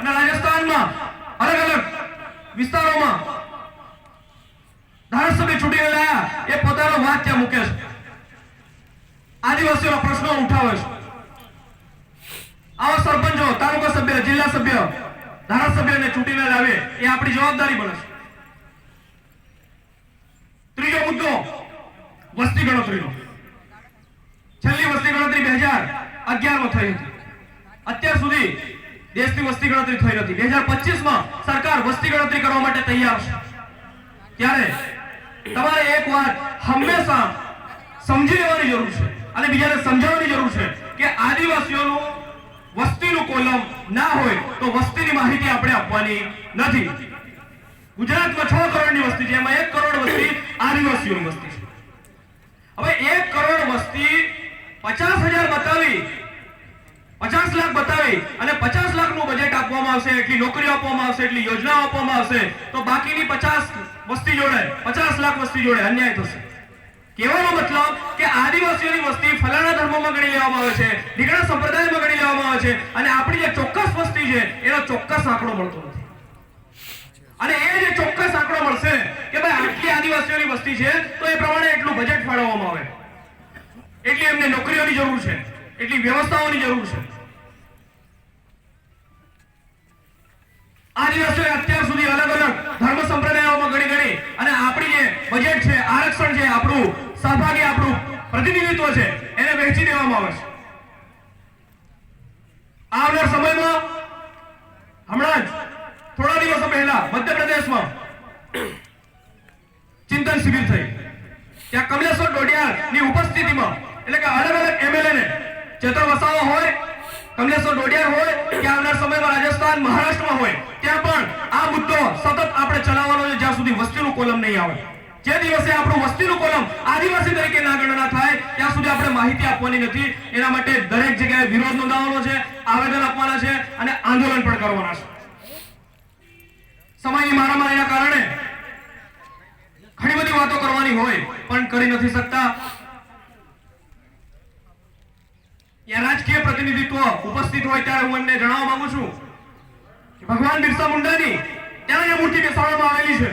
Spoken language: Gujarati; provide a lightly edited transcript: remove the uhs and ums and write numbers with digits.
અને રાજસ્થાનમાં અલગ અલગ વિસ્તારોમાં ધારાસભ્ય ચૂંટીને લાયા એ પોતાનો વાત ત્યાં મૂકે છે, આદિવાસીઓના પ્રશ્નો ઉઠાવે છે. આવા સરપંચો, તાલુકા સભ્ય, જિલ્લા સભ્ય, ધારાસભ્યને ચૂંટીને લાવે એ આપણી જવાબદારી બને છે. ત્રીજો મુદ્દો વસ્તી ગણતરીનો. છેલ્લી વસ્તી ગણતરી 2011માં થઈ હતી. અત્યાર સુધી દેશની વસ્તી ગણતરી થઈ નથી. 2025માં સરકાર વસ્તી ગણતરી કરવા માટે તૈયાર છે. ત્યારે તમારે એક વાત હંમેશા સમજી લેવાની જરૂર છે અને બીજાને સમજાવવાની જરૂર છે કે આદિવાસીઓનું વસ્તીનું કોલમ ના હોય તો વસ્તીની માહિતી આપણે આપવાની નથી. ગુજરાતમાં 6 કરોડની વસ્તી છે, એમાં 1 કરોડ વસ્તી આદિવાસીઓની વસ્તી છે. હવે 1 કરોડ વસ્તી 50,000 બતાવી, 50 લાખ બતાવી અને 50 લાખનું બજેટ આપવામાં આવશે, એટલી નોકરીઓ આપવામાં આવશે, એટલી યોજનાઓ આપવામાં આવશે, તો બાકીની 50 વસ્તી જોડે 50 લાખ વસ્તી જોડે અન્યાય થશે. કહેવાનો મતલબ કે આદિવાસીઓની વસ્તી ફલાણા ધર્મમાં ગણી લેવામાં આવે છે, ઢીકણા સંપ્રદાયમાં ગણી લેવામાં આવે છે અને આપણી જે ચોક્કસ વસ્તી છે એનો ચોક્કસ આંકડો મળતો નથી. અને એ જે ચોક્કસ આંકડો મળશે કે ભાઈ આટલી આદિવાસીઓની વસ્તી છે તો એ પ્રમાણે એટલું બજેટ ફાળવવામાં આવે, એટલી એમને નોકરીઓની જરૂર છે, એટલી વ્યવસ્થાઓની જરૂર છે. આદિવાસીઓ અત્યાર સુધી અલગ અલગ ધર્મ સંપ્રદાયોમાં ગણી અને આપણી જે બજેટ છે, આરક્ષણ છે, આપણું સહભાગી, આપણું પ્રતિનિધિત્વ છે એને વહેંચી દેવામાં આવે છે. આવનાર સમયમાં હમણાં જ થોડા દિવસો પહેલા મધ્યપ્રદેશમાં ચિંતન શિબિર થઈ. ત્યાં કમલેશ્વર ડોડિયારની ઉપસ્થિતિમાં, એટલે કે અલગ અલગ એમએલએ ને, ચેતર વસાવા હોય, કમલેશ્વર ડોડિયાર હોય કે આવનાર સમયમાં રાજસ્થાન, મહારાષ્ટ્રમાં હોય, ત્યાં પણ આ મુદ્દો સતત આપણે ચલાવવાનો છે જ્યાં સુધી વસ્તીનું કોલમ નહીં આવે. જે દિવસે આપણું વસ્તીનું કોલમ આદિવાસી તરીકે ના ગણના થાય ત્યાં સુધી આપણે માહિતી આપવાની નથી. એના માટે દરેક જગ્યાએ વિરોધ નોંધાવવાનો છે, આવેદન આપવાના છે અને આંદોલન પણ કરવાના છે. સમયની મારામારીના કારણે ઘણી બધી વાતો કરવાની હોય પણ કરી નથી શકતા. રાજકીય પ્રતિનિધિત્વ ઉપસ્થિત હોય ત્યારે હું એમને જણાવવા માંગુ છું કે ભગવાન બિરસા મુંડાની ત્યાં જે મૂર્તિ બેસાડવામાં આવેલી છે